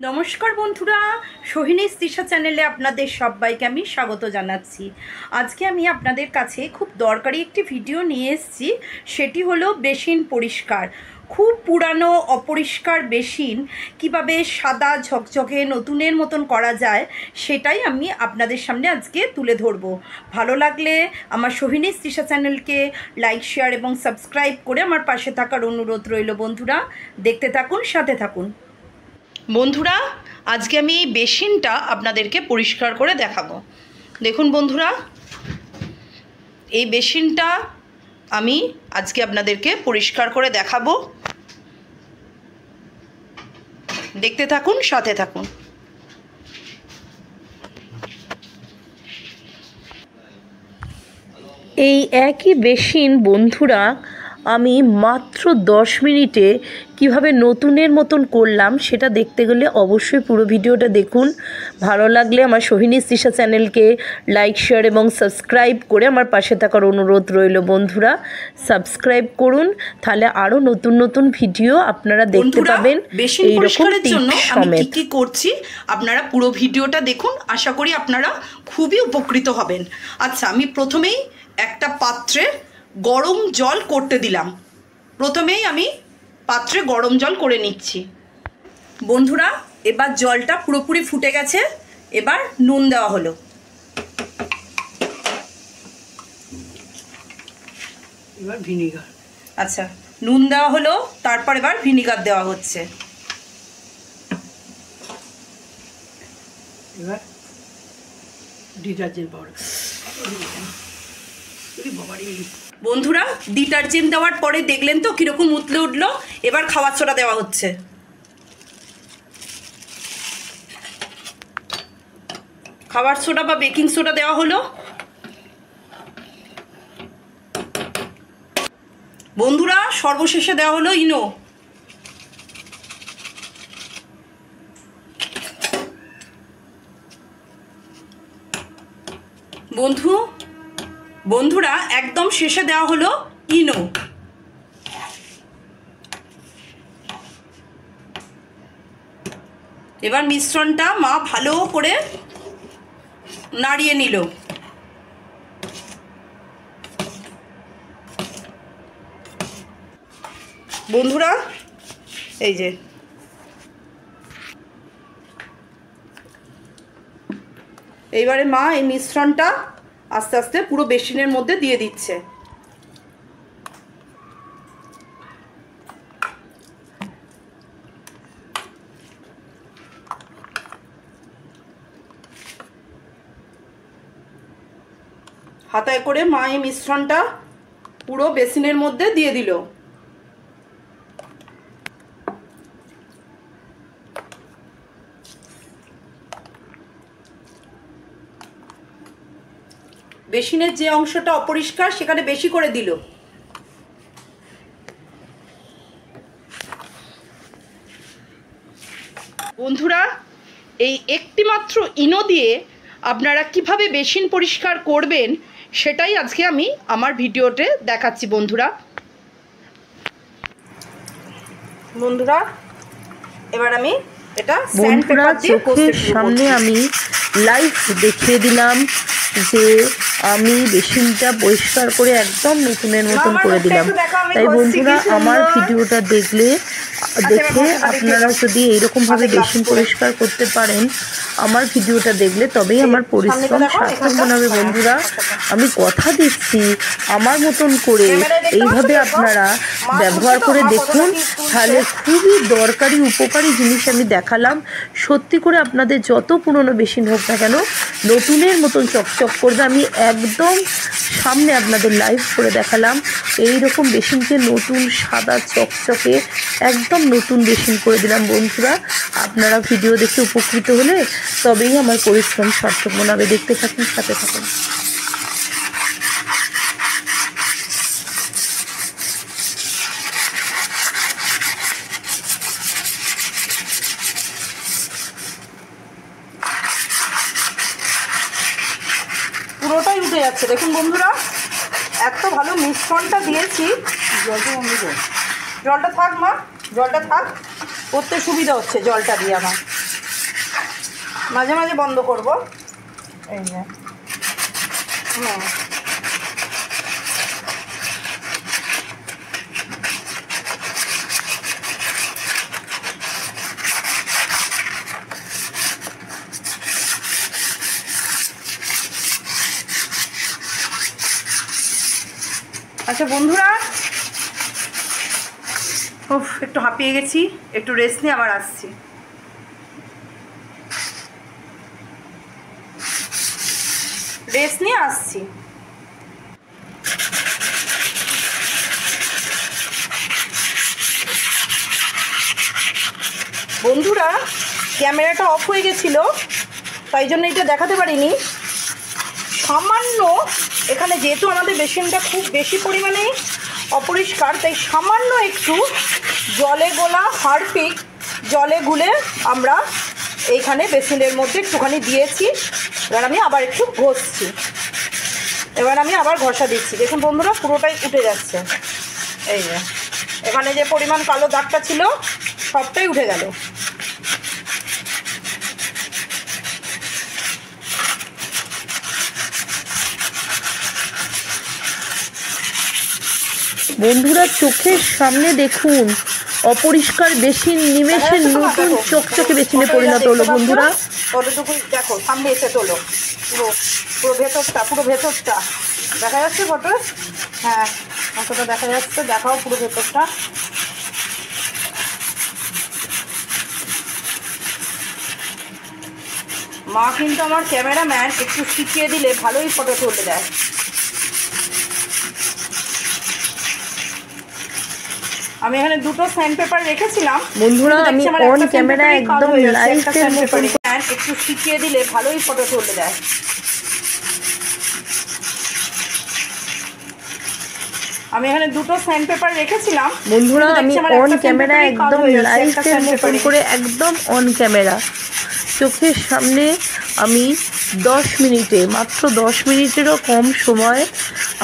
নমস্কার বন্ধুরা, সোহিনী তৃষা চ্যানেলে আপনাদের সবাইকে আমি স্বাগত জানাচ্ছি। আজকে আমি আপনাদের কাছে খুব দরকারি একটি ভিডিও নিয়ে এসেছি। সেটি হলো বেসিন পরিষ্কার। খুব পুরানো অপরিষ্কার বেসিন কিভাবে সাদা ঝকঝকে নতুনের মতন করা যায় সেটাই আমি আপনাদের সামনে আজকে তুলে ধরব। ভালো লাগলে আমার সোহিনী তৃষা চ্যানেলকে লাইক, শেয়ার এবং সাবস্ক্রাইব করে আমার পাশে থাকার অনুরোধ রইল। বন্ধুরা, দেখতে থাকুন, সাথে থাকুন। বন্ধুরা, আজকে আমি এই বেসিনটা আপনাদেরকে পরিষ্কার করে দেখাবো। দেখুন বন্ধুরা, এই বেসিনটা আমি আজকে আপনাদেরকে পরিষ্কার করে দেখাবো। দেখতে থাকুন, সাথে থাকুন। এই একই বেসিন বন্ধুরা আমি মাত্র 10 মিনিটে কিভাবে নতুনের মতন করলাম সেটা দেখতে গেলে অবশ্যই পুরো ভিডিওটা দেখুন। ভালো লাগলে আমার সোহিনী তৃষা চ্যানেলকে লাইক, শেয়ার এবং সাবস্ক্রাইব করে আমার পাশে থাকার অনুরোধ রইল। বন্ধুরা, সাবস্ক্রাইব করুন, তাহলে আরও নতুন নতুন ভিডিও আপনারা দেখতে পাবেন। বেসিন পরিষ্কারের জন্য আমি কি করছি আপনারা পুরো ভিডিওটা দেখুন, আশা করি আপনারা খুবই উপকৃত হবেন। আচ্ছা, আমি প্রথমেই একটা পাত্রে গরম জল করতে দিলাম। প্রথমেই আমি পাত্রে গরম জল করে নিচ্ছি। বন্ধুরা, এবার জলটা পুরোপুরি ফুটে গেছে। এবার নুন দেওয়া হলো। এবার ভিনিগার। আচ্ছা, নুন দেওয়া হলো, তারপর এবার ভিনিগার দেওয়া হচ্ছে। এবার ডিটারজেন্ট পাউডার। বন্ধুরা, ডিটারজেন্ট দেওয়ার পরে দেখলেন তো কীরকম উতলে উঠলো। এবার খাবার সোডা দেওয়া হচ্ছে। খাবার সোডা বা বেকিং সোডা দেওয়া হলো। বন্ধুরা, সর্বশেষে দেওয়া হলো ইনো। বন্ধুরা, একদম শেষে দেওয়া হলো ইনো। এবার মিশ্রণটা মা ভালো করে নাড়িয়ে নিল। বন্ধুরা, এই যে এইবারে মা এই মিশ্রণটা আস্তে আস্তে পুরো বেসিনের মধ্যে দিয়ে দিচ্ছে। হাতায় করে মা এই মিশ্রণটা পুরো বেসিনের মধ্যে দিয়ে দিল। বেসিনের যে অংশটা অপরিষ্কার সেখানে বেশি করে দিল। বন্ধুরা, এই একটি মাত্র ইনো দিয়ে আপনারা কিভাবে বেসিন পরিষ্কার করবেন সেটাই আজকে আমি আমার ভিডিওতে দেখাচ্ছি। বন্ধুরা, এবার আমি এটা বন্ধুরা চোখের সামনে আমি লাইভ দেখিয়ে দিলাম যে আমি বেসিনটা পরিষ্কার করে একদম নতুনের মতন করে দিলাম। তাই বন্ধুরা, আমার ভিডিওটা দেখে আপনারা যদি এইরকমভাবে বেসিন পরিষ্কার করতে পারেন, আমার ভিডিওটা দেখলে তবেই আমার পরিশ্রম সার্থক মনে হবে। বন্ধুরা, আমি কথা দিচ্ছি আমার মতন করে এইভাবে আপনারা ব্যবহার করে দেখুন, তাহলে খুবই দরকারি উপকারী জিনিস আমি দেখালাম। সত্যি করে আপনাদের যত পুরনো বেসিন হোক না কেন নতুনের মতন চকচক করবে। আমি একদম সামনে আপনাদের লাইভ করে দেখালাম। এই রকম বেসিনকে নতুন সাদা চকচকে একদম নতুন বেসিন করে দিলাম। বন্ধুরা, আপনারা ভিডিও দেখে উপকৃত হলে তবেই আমার পরিশ্রম সার্থক মনে হবে। দেখতে থাকুন, সাথে থাকুন। পুরোটাই উঠে যাচ্ছে। দেখুন বন্ধুরা, এত ভালো মিশ্রণটা দিয়েছি। জলটা থাক মা, জলটা থাক, করতে সুবিধা হচ্ছে জলটা দিয়ে আমার। মাঝে মাঝে বন্ধ করব। এই যে আচ্ছা বন্ধুরা, একটু হাঁপিয়ে গেছি, একটু রেস্ট নিয়ে আবার আসছি। রেস্ট নিয়ে আসছি। বন্ধুরা, ক্যামেরাটা অফ হয়ে গেছিল, তাই জন্য এটা দেখাতে পারিনি। সামান্য এখানে যেহেতু আমাদের বেসিনটা খুব বেশি পরিমাণে অপরিষ্কার, তাই সামান্য একটু জলে গোলা হারপিক জলে গুলে আমরা এইখানে বেসিনের মধ্যে একটুখানি দিয়েছি। এবার আমি আবার একটু ঘষছি। এবার আমি আবার ঘষা দিচ্ছি। দেখুন বন্ধুরা, পুরোটাই উঠে যাচ্ছে। এই যে এখানে যে পরিমাণ কালো দাগটা ছিল সবটাই উঠে গেল। বন্ধুরা, চোখের সামনে দেখুন অপরিষ্কার বেসিন নিমেষে নতুন চকচকে বেসিনে পরিণত হলো। বন্ধুরা, কতটুকু দেখো, সামনে এসে তোলো, পুরো পুরো ভেতরটা দেখা যাচ্ছে ফটো? হ্যাঁ, ফটোটা দেখা যাচ্ছে, দেখাও পুরো ভেতরটা। মা কিন্তু আমার ক্যামেরাম্যান, একটু শিখিয়ে দিলে ভালোই ফটো তুলে দেয়। আমি এখানে দুটো স্যান্ড পেপার রেখেছিলাম বন্ধুরা, আমি অন ক্যামেরা একদম লাইভের মতন একটু শিখিয়ে দিলে ভালোই ফটো তুলে দেয়। আমি এখানে দুটো স্যান্ড পেপার রেখেছিলাম। বন্ধুরা, আমি অন ক্যামেরা একদম লাইভের মতন করে একদম অন ক্যামেরা চোখের সামনে আমি 10 মিনিটে, মাত্র 10 মিনিটেরও কম সময়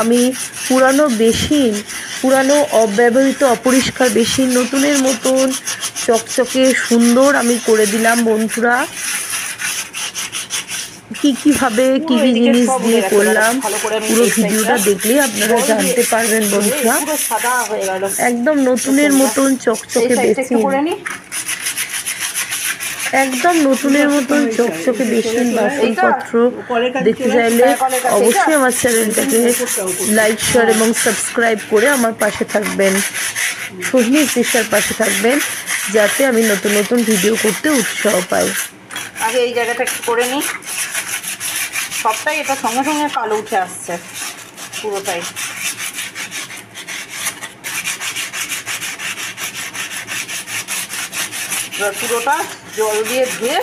আমি পুরানো বেসিন, পুরানো অব্যবহৃত অপরিষ্কার বেসিন নতুনের মতন চকচকে সুন্দর আমি করে দিলাম। বন্ধুরা, কিভাবে কি কি জিনিস দিয়ে করলাম পুরো ভিডিওটা দেখলে আপনারা জানতে পারবেন। বন্ধুরা, একদম নতুনের মতন চকচকে বেসিন, একদম নতুনের মতন চকচকে বেসিন বাসনপত্র দেখতে চাইলে অবশ্যই আমার চ্যানেলটাকে লাইক, শেয়ার এবং সাবস্ক্রাইব করে আমার পাশে থাকবেন, সোহিনী তৃষার পাশে থাকবেন, যাতে আমি নতুন নতুন ভিডিও করতে উৎসাহ পাই। আগে এই জায়গাটা একটু করে নিই। সবটাই এটা সঙ্গে সঙ্গে কালো উঠে আসছে পুরোটাই। পুরোটা জল দিয়ে ধুয়ে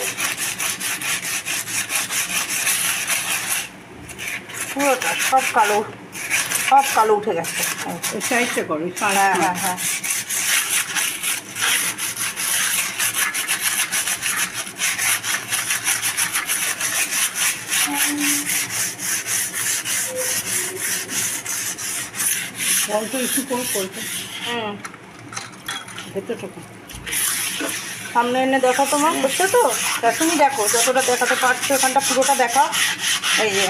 পুরোটা সব কালো উঠে গেছে। সাইডটা করো। হ্যাঁ হ্যাঁ হ্যাঁ, অল্প একটু করতে ভেতরটা সামনে এনে দেখো, তোমার বুঝছো তো? তুমি দেখো যতটা দেখাতে পারছো, এখানটা পুরোটা দেখা। এই যে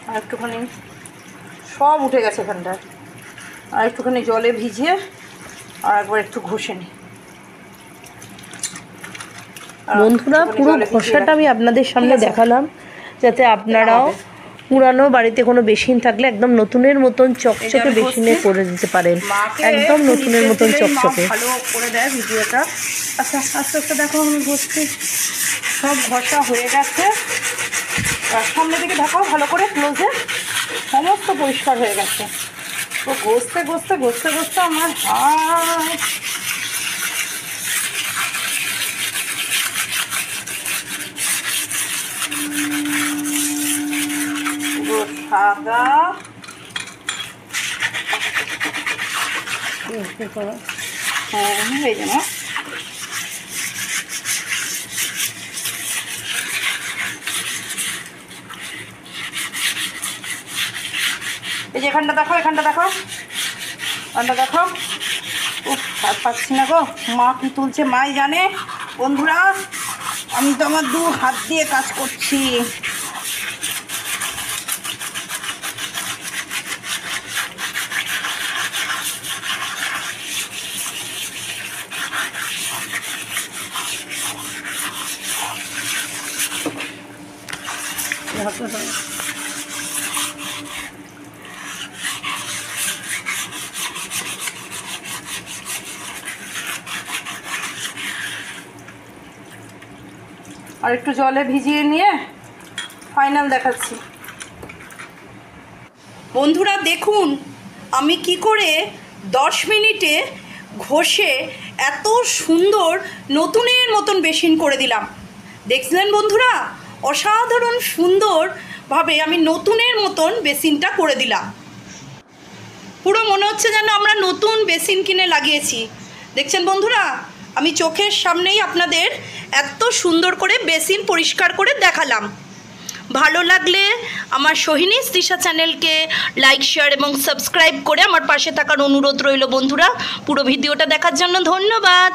আর একটুখানি সব উঠে গেছে এখানটায়। আর একটুখানি জলে ভিজিয়ে আর একবার একটু ঘষে নিই। বন্ধুরা, পুরো ঘষাটা আমি আপনাদের সামনে দেখালাম, যাতে আপনারাও পুরানো বাড়িতে কোনো বেসিন থাকলে একদম নতুনের মতন চকচকে বেসিনে করে দিতে পারেন, একদম নতুনের মতন চকচকে। ভালো করে দেয় ভিডিওটা। আচ্ছা, আস্তে আস্তে দেখো, আমি ঘষছি, সব ঘষা হয়ে গেছে। আর সামনে থেকে দেখাও ভালো করে ক্লোজে, সমস্ত পরিষ্কার হয়ে গেছে। তো ঘষতে ঘষতে ঘষতে ঘষতে আমার হাত সাদা হ্যাঁ হয়ে যাবে। এই যে এখানটা দেখো, এখানটা দেখো, এখানটা দেখো। উফ, আর পাচ্ছি না গো, মা কি তুলছে মাই জানে। বন্ধুরা আমি তো আমার 2 হাত দিয়ে কাজ করছি। আর একটু জলে ভিজিয়ে নিয়ে ফাইনাল দেখাচ্ছি। বন্ধুরা দেখুন আমি কি করে 10 মিনিটে ঘষে এত সুন্দর নতুনের মতন বেসিন করে দিলাম। দেখছিলেন বন্ধুরা, অসাধারণ সুন্দরভাবে আমি নতুনের মতন বেসিনটা করে দিলাম। পুরো মনে হচ্ছে যেন আমরা নতুন বেসিন কিনে লাগিয়েছি। দেখছেন বন্ধুরা, আমি চোখের সামনেই আপনাদের এত সুন্দর করে বেসিন পরিষ্কার করে দেখালাম। ভালো লাগলে আমার সোহিনী তৃষা চ্যানেলকে লাইক, শেয়ার এবং সাবস্ক্রাইব করে আমার পাশে থাকার অনুরোধ রইল বন্ধুরা। পুরো ভিডিওটা দেখার জন্য ধন্যবাদ।